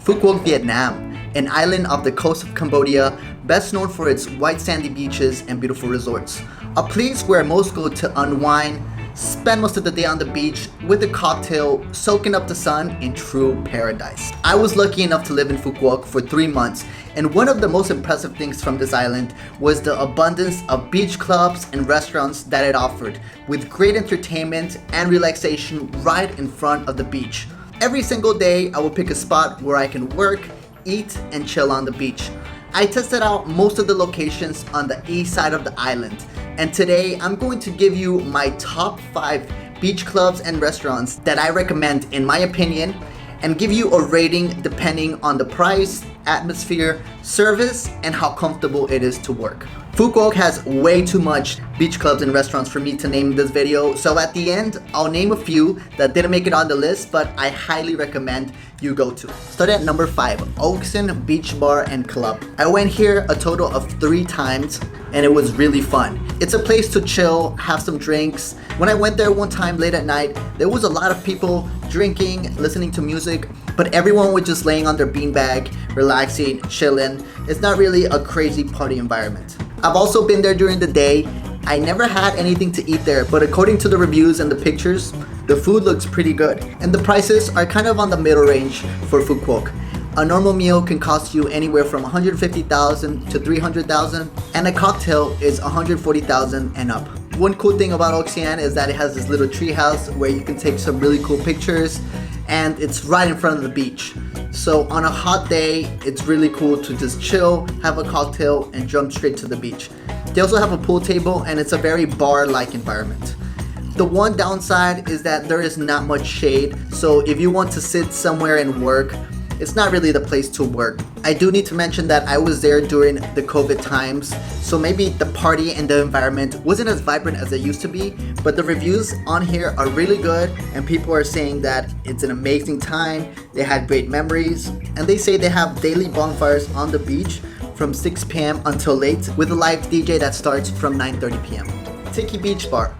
Phu Quoc Vietnam, an island off the coast of Cambodia, best known for its white sandy beaches and beautiful resorts. A place where most go to unwind, spend most of the day on the beach with a cocktail, soaking up the sun in true paradise. I was lucky enough to live in Phu Quoc for 3 months, and one of the most impressive things from this island was the abundance of beach clubs and restaurants that it offered, with great entertainment and relaxation right in front of the beach. Every single day, I would pick a spot where I can work, eat, and chill on the beach. I tested out most of the locations on the east side of the island, and today I'm going to give you my top 5 beach clubs and restaurants that I recommend in my opinion, and give you a rating depending on the price, atmosphere, service, and how comfortable it is to work. Phu Quoc has way too much beach clubs and restaurants for me to name in this video, so at the end, I'll name a few that didn't make it on the list, but I highly recommend you go to. Start at number 5, Oakson Beach Bar and Club. I went here a total of 3 times, and it was really fun. It's a place to chill, have some drinks. When I went there one time late at night, there was a lot of people drinking, listening to music, but everyone was just laying on their beanbag, relaxing, chilling. It's not really a crazy party environment. I've also been there during the day. I never had anything to eat there, but according to the reviews and the pictures, the food looks pretty good. And the prices are kind of on the middle range for Phu Quoc. A normal meal can cost you anywhere from 150,000 to 300,000, and a cocktail is 140,000 and up. One cool thing about Oakson is that it has this little tree house where you can take some really cool pictures, and it's right in front of the beach. So on a hot day, it's really cool to just chill, have a cocktail, and jump straight to the beach. They also have a pool table, and it's a very bar-like environment. The one downside is that there is not much shade, so if you want to sit somewhere and work, it's not really the place to work. I do need to mention that I was there during the COVID times, so maybe the party and the environment wasn't as vibrant as it used to be, but the reviews on here are really good, and people are saying that it's an amazing time, they had great memories, and they say they have daily bonfires on the beach from 6 p.m. until late, with a live DJ that starts from 9:30 p.m. Tiki Beach Bar.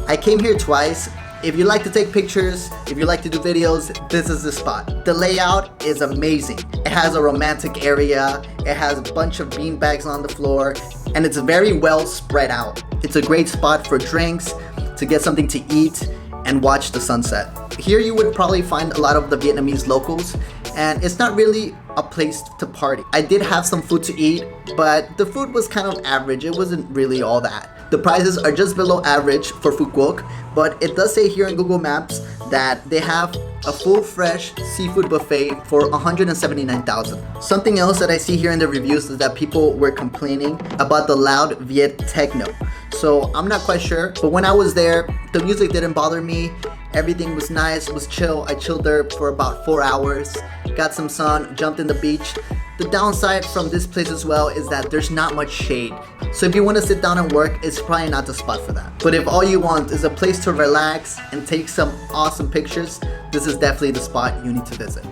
I came here twice. If you like to take pictures, if you like to do videos, this is the spot. The layout is amazing. It has a romantic area, it has a bunch of bean bags on the floor, and it's very well spread out. It's a great spot for drinks, to get something to eat, and watch the sunset. Here you would probably find a lot of the Vietnamese locals, and it's not really a place to party. I did have some food to eat, but the food was kind of average. It wasn't really all that. The prices are just below average for Phu Quoc, but it does say here in Google Maps that they have a full fresh seafood buffet for 179,000. Something else that I see here in the reviews is that people were complaining about the loud Viet techno. So I'm not quite sure, but when I was there, the music didn't bother me. Everything was nice, it was chill. I chilled there for about 4 hours, got some sun, jumped in the beach. The downside from this place as well is that there's not much shade. So if you want to sit down and work, it's probably not the spot for that. But if all you want is a place to relax and take some awesome pictures, this is definitely the spot you need to visit.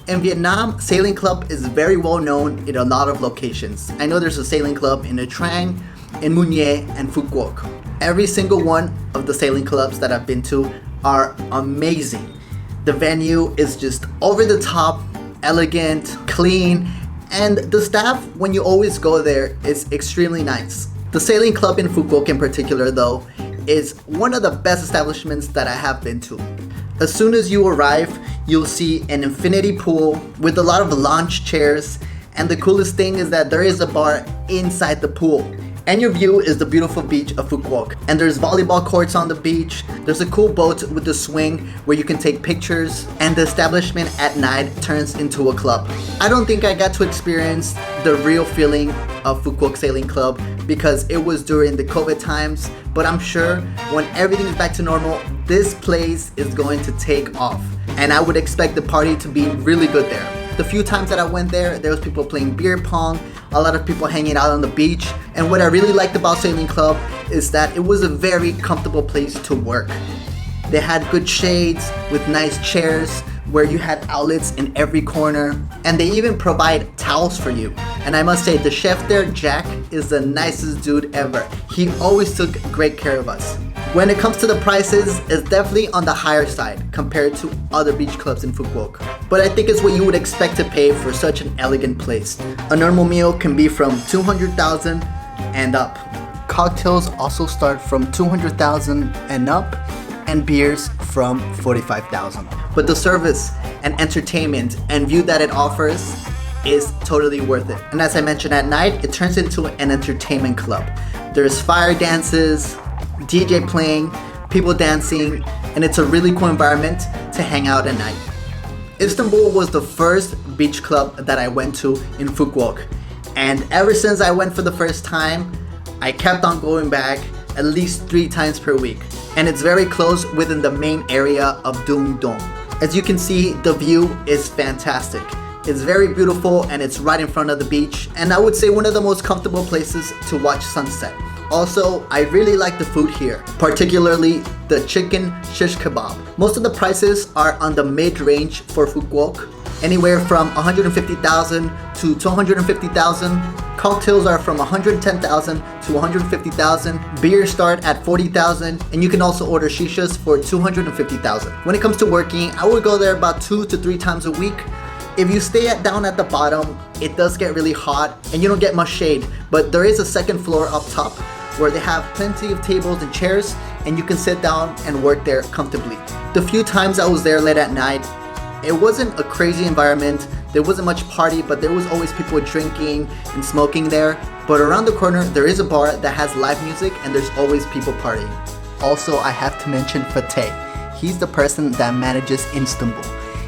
In Vietnam, sailing club is very well known in a lot of locations. I know there's a sailing club in the TRANG, in Mun Nhé, and Phu Quoc. Every single one of the sailing clubs that I've been to are amazing. The venue is just over the top, elegant, clean, and the staff, when you always go there, is extremely nice. The sailing club in Phu Quoc in particular though, is one of the best establishments that I have been to. As soon as you arrive, you'll see an infinity pool with a lot of lounge chairs, and the coolest thing is that there is a bar inside the pool. And your view is the beautiful beach of Phu Quoc. And there's volleyball courts on the beach. There's a cool boat with a swing where you can take pictures. And the establishment at night turns into a club. I don't think I got to experience the real feeling of Phu Quoc Sailing Club because it was during the COVID times. But I'm sure when everything is back to normal, this place is going to take off. And I would expect the party to be really good there. The few times that I went there was people playing beer pong, a lot of people hanging out on the beach, and what I really liked about Sailing Club is that it was a very comfortable place to work. They had good shades with nice chairs where you had outlets in every corner, and they even provide towels for you. And I must say, the chef there, Jack, is the nicest dude ever. He always took great care of us. When it comes to the prices, it's definitely on the higher side compared to other beach clubs in Phu Quoc. But I think it's what you would expect to pay for such an elegant place. A normal meal can be from 200,000 and up. Cocktails also start from 200,000 and up, and beers from 45,000. But the service and entertainment and view that it offers is totally worth it. And as I mentioned, at night, it turns into an entertainment club. There's fire dances, DJ playing, people dancing, and it's a really cool environment to hang out at night. Istanbul was the first beach club that I went to in Phu Quoc, and ever since I went for the first time, I kept on going back at least 3 times per week. And it's very close within the main area of Dung Dong. As you can see, the view is fantastic. It's very beautiful and it's right in front of the beach, and I would say one of the most comfortable places to watch sunset. Also, I really like the food here, particularly the chicken shish kebab. Most of the prices are on the mid-range for Phu Quoc, anywhere from 150,000 to 250,000. Cocktails are from 110,000 to 150,000. Beers start at 40,000, and you can also order shishas for 250,000. When it comes to working, I would go there about 2 to 3 times a week. If you stay down at the bottom, it does get really hot and you don't get much shade, but there is a second floor up top where they have plenty of tables and chairs, and you can sit down and work there comfortably. The few times I was there late at night, it wasn't a crazy environment. There wasn't much party, but there was always people drinking and smoking there. But around the corner, there is a bar that has live music, and there's always people partying. Also, I have to mention Fateh. He's the person that manages Istanbul.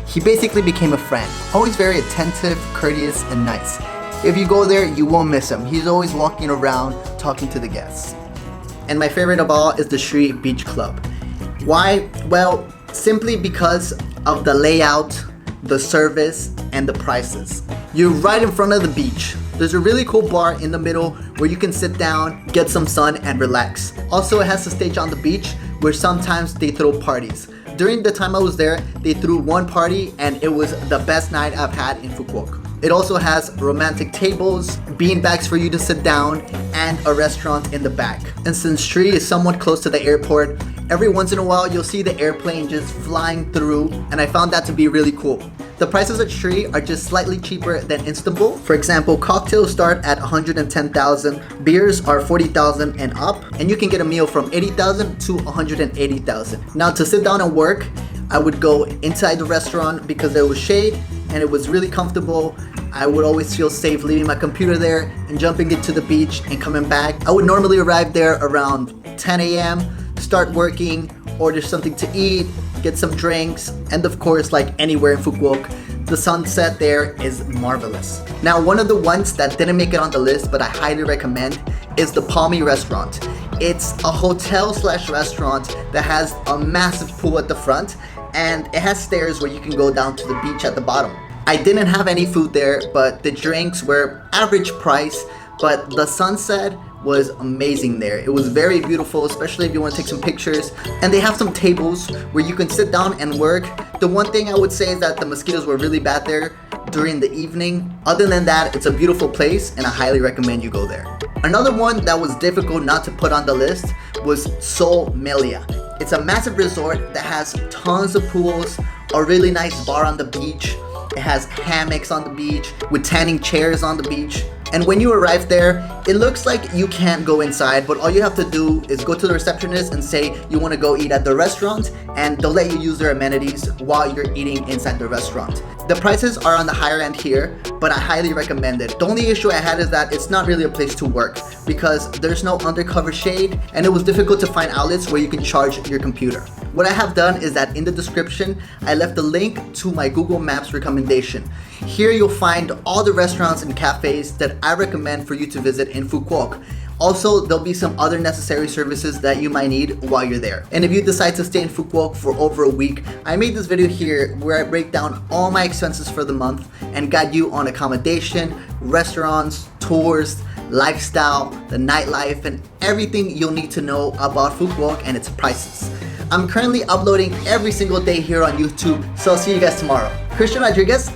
He basically became a friend. Always very attentive, courteous, and nice. If you go there, you won't miss him. He's always walking around, talking to the guests. And my favorite of all is the Sri Beach Club. Why? Well, simply because of the layout, the service, and the prices. You're right in front of the beach. There's a really cool bar in the middle where you can sit down, get some sun, and relax. Also, it has a stage on the beach where sometimes they throw parties. During the time I was there, they threw one party and it was the best night I've had in Phu Quoc. It also has romantic tables, bean bags for you to sit down, and a restaurant in the back. And since Sri is somewhat close to the airport, every once in a while you'll see the airplane just flying through, and I found that to be really cool. The prices at Sri are just slightly cheaper than Istanbul. For example, cocktails start at 110,000, beers are 40,000 and up, and you can get a meal from 80,000 to 180,000. Now, to sit down and work, I would go inside the restaurant because there was shade and it was really comfortable. I would always feel safe leaving my computer there and jumping into the beach and coming back. I would normally arrive there around 10 a.m., start working, order something to eat, get some drinks, and of course, like anywhere in Phu Quoc, the sunset there is marvelous. Now, one of the ones that didn't make it on the list, but I highly recommend, is the Palmy Restaurant. It's a hotel/restaurant that has a massive pool at the front, and it has stairs where you can go down to the beach at the bottom. I didn't have any food there, but the drinks were average price, but the sunset was amazing there. It was very beautiful, especially if you want to take some pictures. And they have some tables where you can sit down and work. The one thing I would say is that the mosquitoes were really bad there during the evening. Other than that, it's a beautiful place and I highly recommend you go there. Another one that was difficult not to put on the list was Seoul Melia. It's a massive resort that has tons of pools, a really nice bar on the beach. It has hammocks on the beach with tanning chairs on the beach. And when you arrive there, it looks like you can't go inside, but all you have to do is go to the receptionist and say you want to go eat at the restaurant, and they'll let you use their amenities while you're eating inside the restaurant. The prices are on the higher end here, but I highly recommend it. The only issue I had is that it's not really a place to work because there's no undercover shade, and it was difficult to find outlets where you can charge your computer. What I have done is that in the description, I left a link to my Google Maps recommendation. Here you'll find all the restaurants and cafes that I recommend for you to visit in Phu Quoc. Also, there'll be some other necessary services that you might need while you're there. And if you decide to stay in Phu Quoc for over a week, I made this video here where I break down all my expenses for the month and guide you on accommodation, restaurants, tours, lifestyle, the nightlife, and everything you'll need to know about Phu Quoc and its prices. I'm currently uploading every single day here on YouTube, so I'll see you guys tomorrow. Christian Rodriguez,